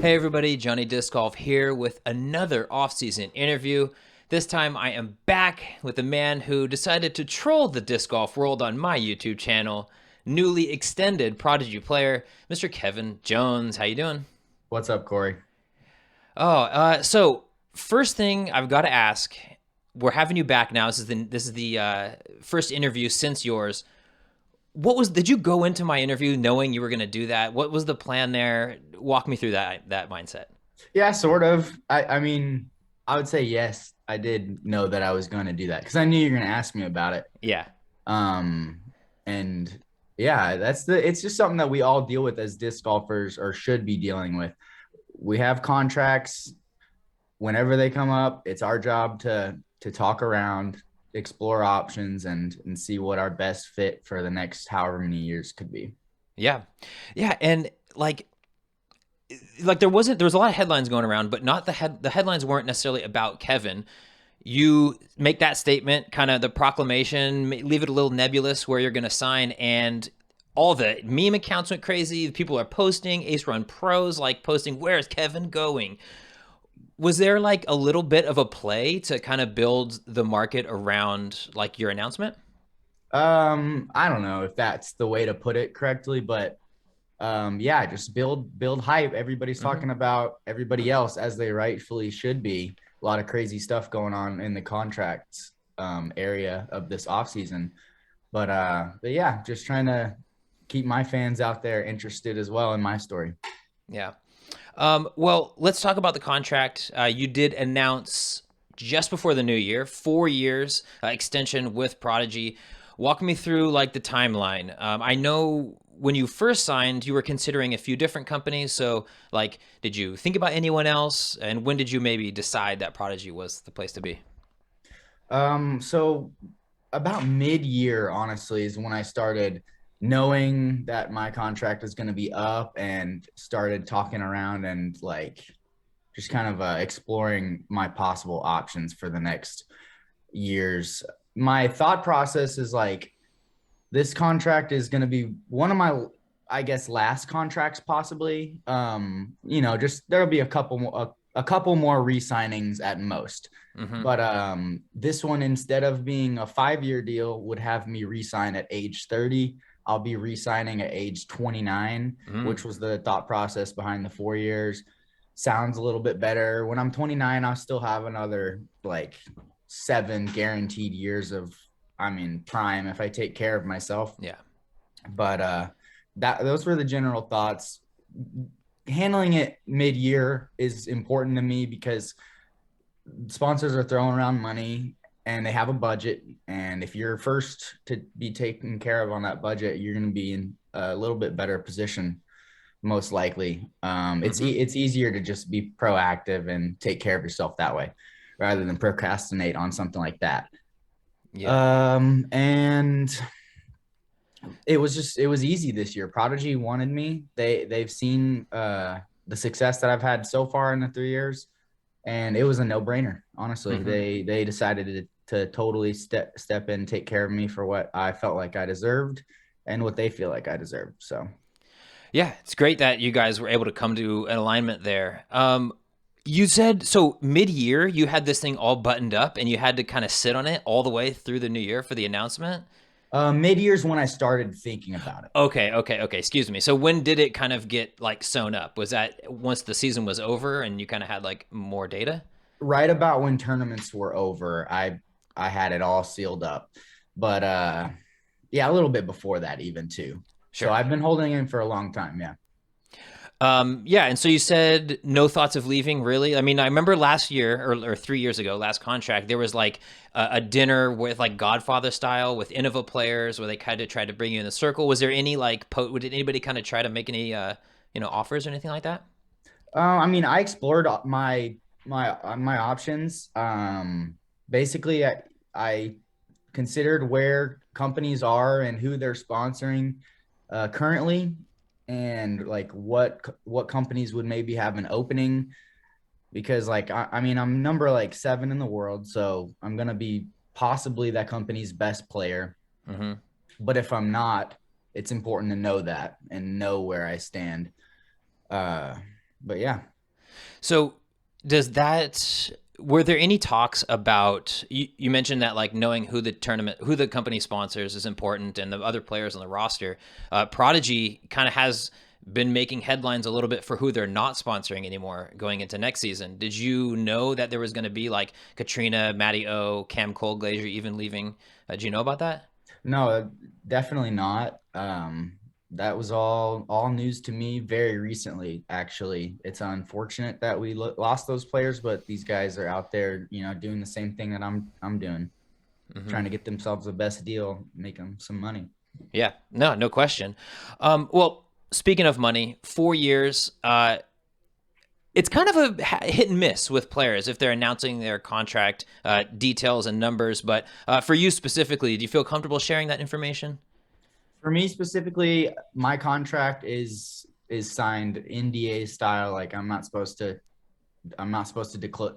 Hey everybody, Johnny Disc Golf here with another off-season interview. This time I am back with a man who decided to troll the disc golf world on my YouTube channel, newly extended Prodigy player, Mr. Kevin Jones. How you doing? What's up, Corey? So first thing I've got to ask, we're having you back now. This is the first interview since yours. Did you go into my interview knowing you were going to do that? What was the plan there? Walk me through that mindset. Yeah, sort of. I mean, I would say yes. I did know that I was going to do that because I knew you were going to ask me about it. Yeah. Um, and yeah, it's just something that we all deal with as disc golfers or should be dealing with. We have contracts whenever they come up. It's our job to talk around, explore options, and see what our best fit for the next however many years could be. Yeah. Yeah, and there was a lot of headlines going around, but not the headlines weren't necessarily about Kevin. You make that statement, kind of the proclamation, leave it a little nebulous where you're going to sign, and all the meme accounts went crazy. People are posting, Ace Run Pros like posting, "Where's Kevin going?" Was there like a little bit of a play to kind of build the market around like your announcement? I don't know if that's the way to put it correctly, but yeah, just build hype. Everybody's Mm-hmm. talking about everybody else as they rightfully should be. A lot of crazy stuff going on in the contracts area of this offseason. But yeah, just trying to keep my fans out there interested as well in my story. Yeah. Well, let's talk about the contract. You did announce just before the new year, 4 years extension with Prodigy. Walk me through like the timeline. I know when you first signed, you were considering a few different companies. So, like, did you think about anyone else? And when did you maybe decide that Prodigy was the place to be? So about mid-year, honestly, is when I started knowing that my contract is going to be up and started talking around and like just kind of exploring my possible options for the next years. My thought process is like this contract is going to be one of my, I guess, last contracts possibly. Just there'll be a couple more re-signings at most. Mm-hmm. But this one, instead of being a 5 year deal, would have me re-sign at age 30. I'll be re-signing at age 29, Mm. which was the thought process behind the 4 years. Sounds a little bit better. When I'm 29, I'll still have another like 7 guaranteed years of I'm in prime if I take care of myself. Yeah. But that those were the general thoughts. Handling it mid-year is important to me because sponsors are throwing around money and they have a budget, and if you're first to be taken care of on that budget, you're going to be in a little bit better position most likely. Mm-hmm. It's easier to just be proactive and take care of yourself that way rather than procrastinate on something like that. Yeah. And it was easy this year. Prodigy wanted me. They've seen the success that I've had so far in the 3 years, and it was a no brainer. Honestly, Mm-hmm. they decided to totally step in, take care of me for what I felt like I deserved, and what they feel like I deserved. So Yeah, it's great that you guys were able to come to an alignment there. You said so mid-year you had this thing all buttoned up and you had to kind of sit on it all the way through the new year for the announcement. mid years when I started thinking about it. Okay. Excuse me. So when did it kind of get like sewn up? Was that once the season was over and you kind of had like more data? Right about when tournaments were over, I had it all sealed up. But yeah, a little bit before that even too. So Sure. I've been holding in for a long time. Yeah. Yeah, and so you said no thoughts of leaving, really? I mean, I remember last year or 3 years ago, last contract, there was like a dinner with like Godfather style with Innova players where they kind of tried to bring you in the circle. Was there any like, did anybody kind of try to make any, offers or anything like that? I mean, I explored my options. Basically, I considered where companies are and who they're sponsoring currently, and like what companies would maybe have an opening. Because like I mean, I'm number like 7 in the world, so I'm gonna be possibly that company's best player. Mm-hmm. But if I'm not, it's important to know that and know where I stand. Uh, but yeah. So does that were there any talks about you mentioned that like knowing who the company sponsors is important and the other players on the roster. Prodigy kind of has been making headlines a little bit for who they're not sponsoring anymore going into next season. Did you know that there was going to be like Katrina, Matty O, Cam Cold Glazier even leaving? Did you know about that? No, definitely not. That was all news to me very recently. Actually, it's unfortunate that we lost those players, but these guys are out there, doing the same thing that I'm doing, Hmm. trying to get themselves the best deal, make them some money. Yeah, no question. Well, speaking of money, 4 years. It's kind of a hit and miss with players if they're announcing their contract details and numbers. But for you specifically, do you feel comfortable sharing that information? For me specifically, my contract is signed NDA style. Like I'm not supposed to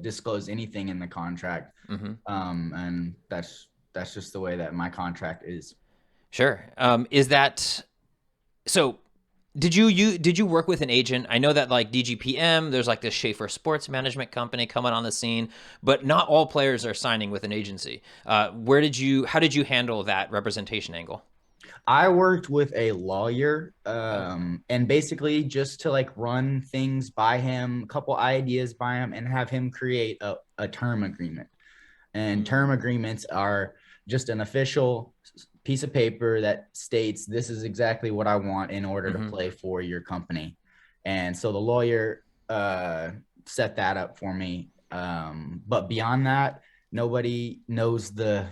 disclose anything in the contract. Hmm. And that's just the way that my contract is. Sure. Is that so? Did you work with an agent? I know that like DGPM, there's like this Schaefer Sports Management Company coming on the scene, but not all players are signing with an agency. How did you handle that representation angle? I worked with a lawyer, Oh. and basically just to like run things by him, a couple ideas by him, and have him create a term agreement. And Mm. term agreements are just an official piece of paper that states this is exactly what I want in order to Hmm. play for your company. And so the lawyer set that up for me. But beyond that, nobody knows the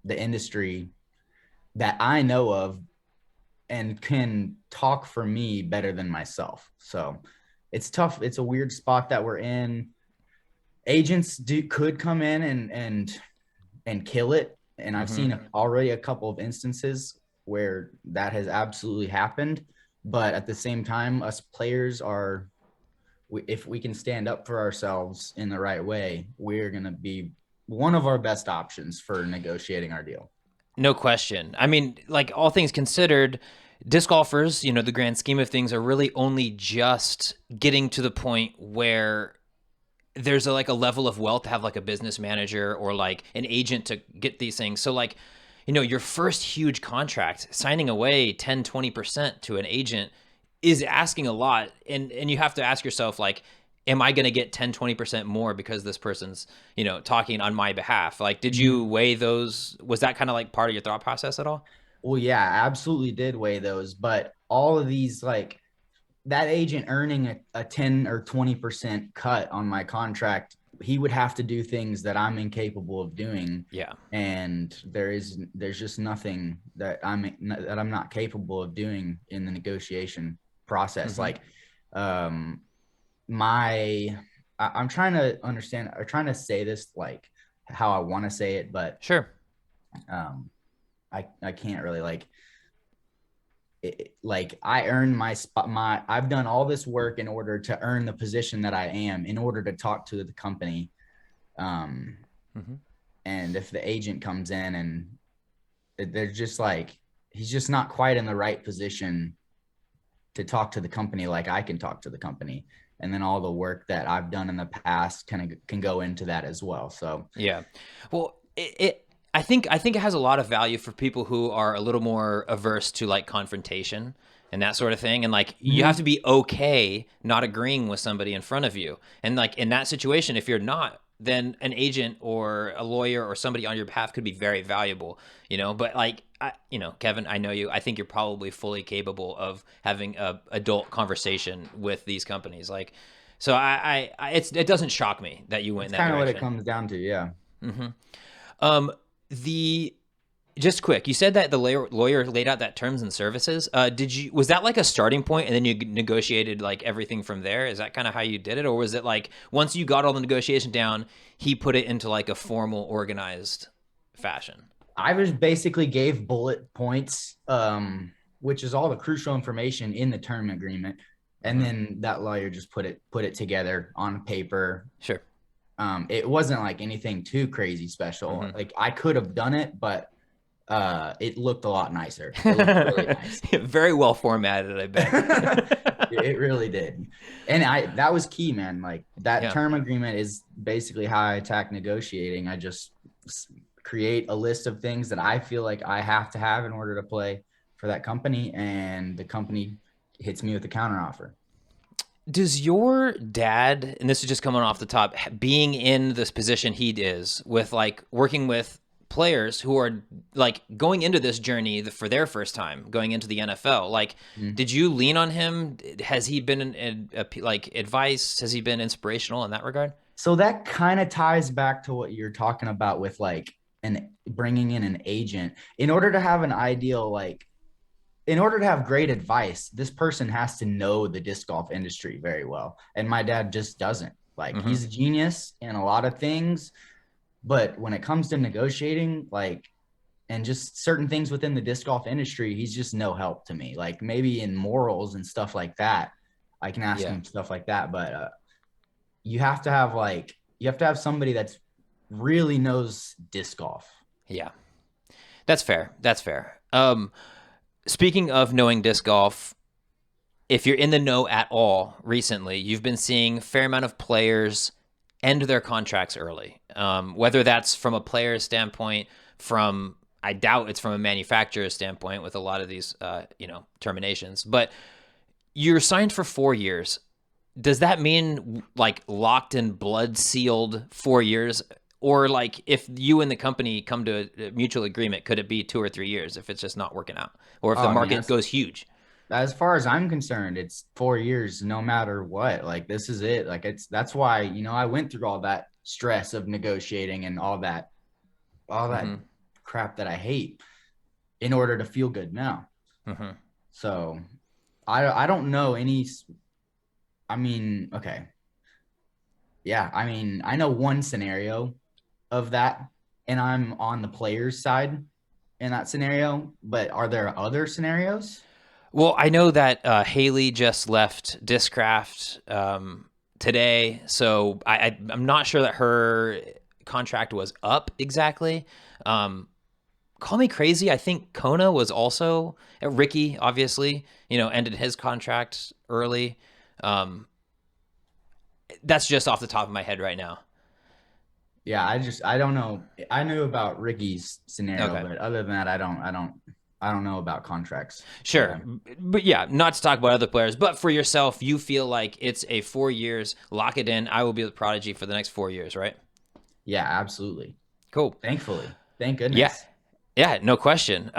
industry that I know of and can talk for me better than myself. So it's tough. It's a weird spot that we're in. Agents could come in and kill it. And I've Hmm. seen already a couple of instances where that has absolutely happened. But at the same time, us players are, if we can stand up for ourselves in the right way, we're going to be one of our best options for negotiating our deal. No question. I mean, like all things considered, disc golfers, the grand scheme of things, are really only just getting to the point where there's like a level of wealth to have like a business manager or like an agent to get these things. So like, your first huge contract, signing away 10-20% to an agent is asking a lot. And you have to ask yourself like, am I going to get 10-20% more because this person's, talking on my behalf? Like, did you weigh those? Was that kind of like part of your thought process at all? Well, yeah, I absolutely did weigh those, but all of these, like that agent earning a 10 or 20% cut on my contract, he would have to do things that I'm incapable of doing. Yeah. And there's just nothing that I'm not capable of doing in the negotiation process. Hmm. Like, um, my, I'm trying to understand or trying to say this like how I want to say it, but Sure. um, I can't really like I earned my spot. I've done all this work in order to earn the position that I am in order to talk to the company. Um, Hmm. and if the agent comes in and they're just like, he's just not quite in the right position to talk to the company like I can talk to the company. And then all the work that I've done in the past can go into that as well. So Yeah. Well, I think it has a lot of value for people who are a little more averse to like confrontation and that sort of thing. And like you have to mm-hmm. be okay not agreeing with somebody in front of you. And like in that situation, if you're not, then an agent or a lawyer or somebody on your behalf could be very valuable, But like, Kevin, I know you. I think you're probably fully capable of having a adult conversation with these companies. Like, so it doesn't shock me that you went That's in that kind of what it direction. comes down to. Yeah. Hmm. Um, the just quick, you said that the lawyer laid out that terms and services. Was that like a starting point and then you negotiated like everything from there? Is that kind of how you did it, or was it like once you got all the negotiation down, he put it into like a formal, organized fashion? I just basically gave bullet points, which is all the crucial information in the term agreement, and Hmm. then that lawyer just put it together on paper. Sure. It wasn't like anything too crazy special. Hmm. Like I could have done it, but it looked a lot nicer. It looked really nice. Very well formatted, I bet. It really did. And that was key, man. Like that Yeah. term agreement is basically how I attack negotiating. I just create a list of things that I feel like I have to have in order to play for that company, and the company hits me with a counter offer. Does your dad, and this is just coming off the top, being in this position he is with like working with players who are like going into this journey for their first time going into the NFL, like, Mm-hmm. did you lean on him? Has he been like advice? Has he been inspirational in that regard? So that kind of ties back to what you're talking about with like an bringing in an agent. In order to have an ideal, like in order to have great advice, this person has to know the disc golf industry very well. And my dad just doesn't. Like Mm-hmm. he's a genius in a lot of things, but when it comes to negotiating, like and just certain things within the disc golf industry, he's just no help to me. Like maybe in morals and stuff like that, I can ask Yeah. him stuff like that, but you have to have somebody that's really knows disc golf. Yeah. That's fair. That's fair. Speaking of knowing disc golf, if you're in the know at all recently, you've been seeing a fair amount of players end their contracts early. Whether that's from a player standpoint, from I doubt it's from a manufacturer standpoint with a lot of these, terminations. But you're signed for 4 years. Does that mean like locked and blood sealed 4 years? Or like if you and the company come to a mutual agreement, could it be 2 or 3 years if it's just not working out? Or if Oh, the I mean, market goes huge? as far as I'm concerned, it's 4 years, no matter what. Like this is it. Like that's why, I went through all that stress of negotiating and all that Mm-hmm. crap that I hate in order to feel good now. Mm-hmm. So I don't know any. I mean, okay. Yeah. I mean, I know one scenario of that, and I'm on the player's side in that scenario, but are there other scenarios? Well, I know that Haley just left Discraft today, so I'm not sure that her contract was up exactly. Um, Call me crazy. I think Kona was also Ricky. Obviously, ended his contract early. Um, that's just off the top of my head right now. Yeah, I don't know. I knew about Ricky's scenario, Okay. but other than that, I don't know about contracts. Sure. But yeah, not to talk about other players, but for yourself, you feel like it's a 4 years, lock it in. I will be the Prodigy for the next 4 years, right? Yeah, absolutely. Cool. Thankfully. Thank Yeah. goodness. Yeah, no question.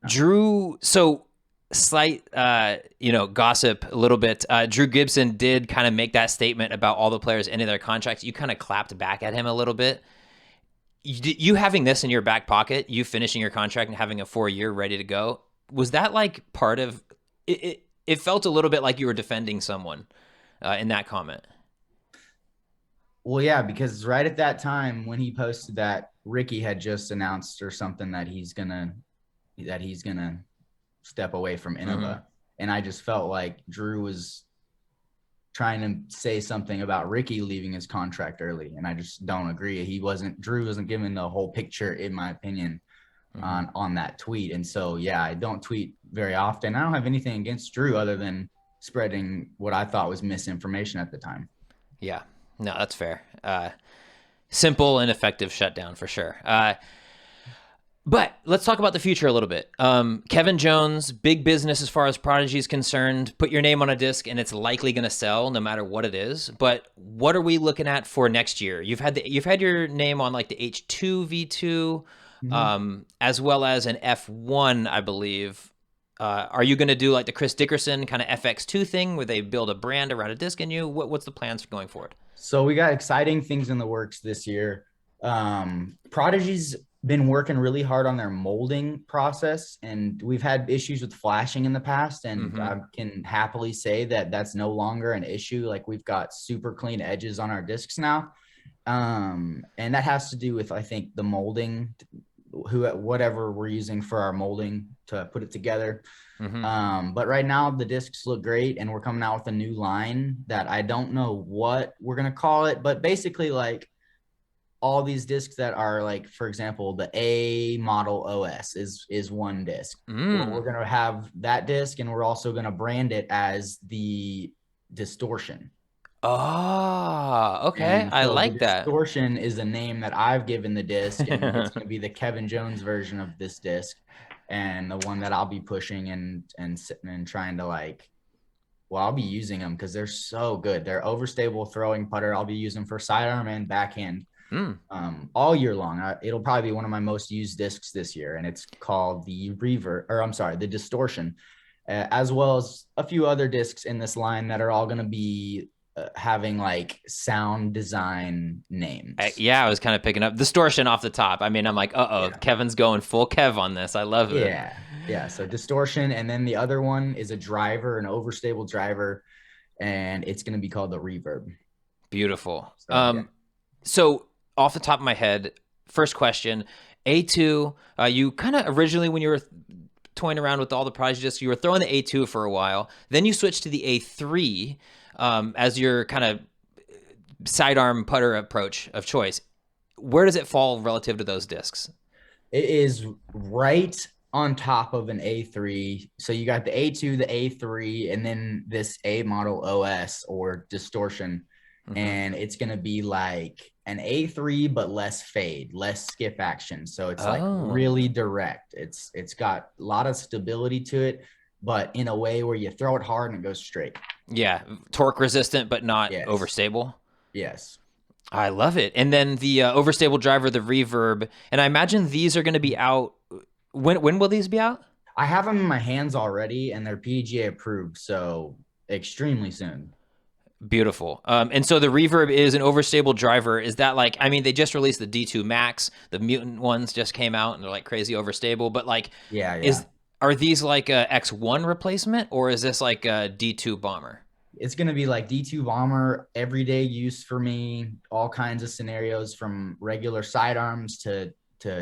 Drew, so slight, gossip a little bit. Drew Gibson did kind of make that statement about all the players ending their contracts. You kind of clapped back at him a little bit. You having this in your back pocket, you finishing your contract and having a 4 year ready to go, was that like part of it? It felt a little bit like you were defending someone in that comment. Well, yeah, because right at that time when he posted that, Ricky had just announced or something that he's gonna step away from Mm-hmm. Innova. And I just felt like Drew was trying to say something about Ricky leaving his contract early. And I just don't agree. Drew wasn't giving the whole picture, in my opinion, Mm-hmm. on that tweet. And so, yeah, I don't tweet very often. I don't have anything against Drew other than spreading what I thought was misinformation at the time. Yeah, no, that's fair. Simple and effective shutdown for sure. But let's talk about the future a little bit. Kevin Jones, big business as far as Prodigy is concerned. Put your name on a disc and it's likely going to sell no matter what it is. But what are we looking at for next year? You've had your name on like the H2 V2, Mm-hmm. as well as an F1, I believe. Are you going to do like the Chris Dickerson kind of FX2 thing where they build a brand around a disc in you? What's the plans for going forward? So we got exciting things in the works this year. Prodigy's been working really hard on their molding process, and we've had issues with flashing in the past, and Mm-hmm. I can happily say that that's no longer an issue. Like we've got super clean edges on our discs now. And that has to do with, I think, the molding, whatever we're using for our molding to put it together. Mm-hmm. But right now the discs look great, and we're coming out with a new line that I don't know what we're gonna call it, but basically like all these discs that are like, for example, the A model OS is one disc. Well, Mm. we're gonna have that disc, and we're also gonna brand it as the distortion. Oh, okay. And I so the like that. distortion is a name that I've given the disc, and it's going to be the Kevin Jones version of this disc, and the one that I'll be pushing and sitting and trying to like. Well, I'll be using them because they're so good. They're overstable throwing putter. I'll be using for sidearm and backhand Mm. all year long. It'll probably be one of my most used discs this year, and it's called the Reverb, or I'm sorry, the Distortion, as well as a few other discs in this line that are all going to be having like sound design names. Yeah, I was kind of picking up distortion off the top. I mean, I'm like, uh-oh, Yeah. Kevin's going full Kev on this. I love it. Yeah. Yeah. So distortion. And then the other one is a driver, an overstable driver, and it's going to be called the Reverb. Beautiful. So, yeah. So off the top of my head, first question, A2, you kind of originally when you were toying around with all the Prodigy discs, you were throwing the A2 for a while. Then you switched to the A3 as your kind of sidearm putter approach of choice. Where does it fall relative to those discs? It is right on top of an A3. So you got the A2, the A3, and then this A model OS or distortion. Mm-hmm. And it's going to be like an A3, but less fade, less skip action. So it's like Oh, really direct. It's got a lot of stability to it, but in a way where you throw it hard and it goes straight. yeah, torque resistant, but not Yes. overstable. Yes. I love it. And then the overstable driver, the reverb, and I imagine these are going to be out. When will these be out? I have them in my hands already and they're PDGA approved. So extremely soon. Beautiful. And so the reverb is an overstable driver. Is that like, I mean, they just released the D2 Max, the mutant ones just came out and they're like crazy overstable, but like, Yeah. is, Yeah. are these like a X1 replacement or is this like a D2 bomber? It's going to be like D2 bomber, everyday use for me, all kinds of scenarios from regular sidearms to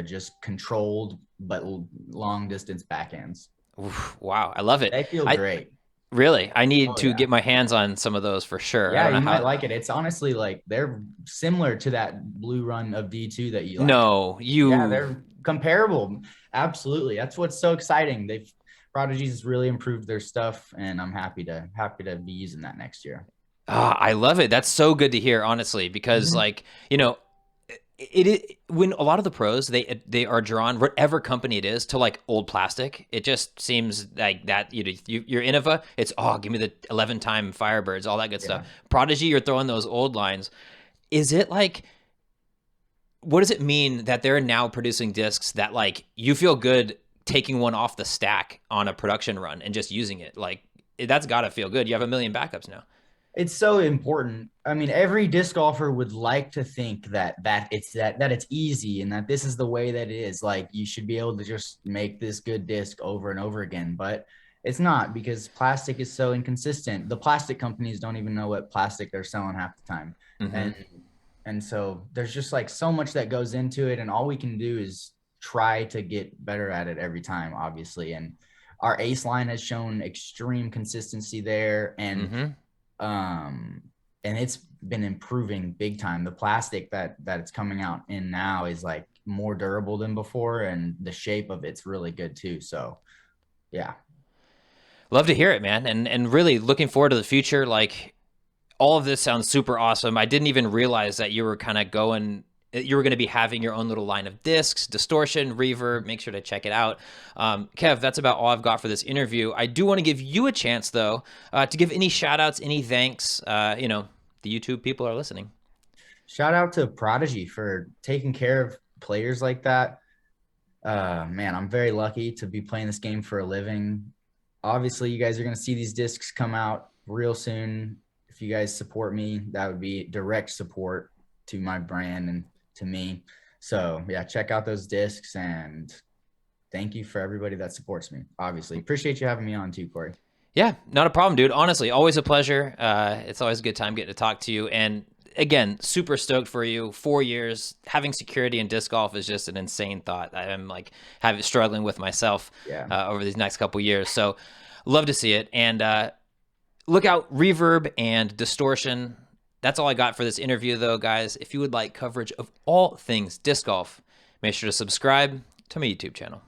just controlled but long distance backhands. Oof, wow. I love it. They feel I great. really, I need Oh to yeah. get my hands on some of those for sure. I Yeah, don't know you might how. like it. It's honestly like they're similar to that blue run of D2 that you like. No, Yeah, you. they're comparable. Absolutely. That's what's so exciting. They've Prodigy's really improved their stuff, and I'm happy to be using that next year. I love it. That's so good to hear, honestly, because Mhm. like it when a lot of the pros they are drawn whatever company it is to like old plastic. It just seems like that you're Innova. It's give me the 11-time Firebirds, all that good Yeah. stuff. Prodigy, you're throwing those old lines. Is it like what does it mean that they're now producing discs that like you feel good taking one off the stack on a production run and just using it? Like that's got to feel good. You have a million backups now. It's so important. I mean, every disc golfer would like to think that it's easy and that this is the way that it is. Like you should be able to just make this good disc over and over again, but it's not because plastic is so inconsistent. The plastic companies don't even know what plastic they're selling half the time. Mm-hmm. And so there's just like so much that goes into it and all we can do is try to get better at it every time, obviously. And our ace line has shown extreme consistency there Mm-hmm. um and it's been improving big time. The plastic that it's coming out in now is like more durable than before and the shape of it's really good too. So yeah. Love to hear it, man. And really looking forward to the future. Like all of this sounds super awesome. I didn't even realize that you were kind of you were going to be having your own little line of discs, distortion, reverb. Make sure to check it out. Kev, that's about all I've got for this interview. I do want to give you a chance, though, to give any shout outs, any thanks. The YouTube people are listening. Shout out to Prodigy for taking care of players like that. Man, I'm very lucky to be playing this game for a living. Obviously, you guys are going to see these discs come out real soon. If you guys support me, that would be direct support to my brand and to me. So yeah, check out those discs and thank you for everybody that supports me. Obviously, appreciate you having me on too, Corey. Yeah, not a problem, dude. Honestly, always a pleasure. It's always a good time getting to talk to you. And again, super stoked for you. 4 years having security in disc golf is just an insane thought. I'm like struggling with myself Yeah. over these next couple years. So love to see it. And look out, reverb and distortion. That's all I got for this interview, though, guys. If you would like coverage of all things disc golf, make sure to subscribe to my YouTube channel.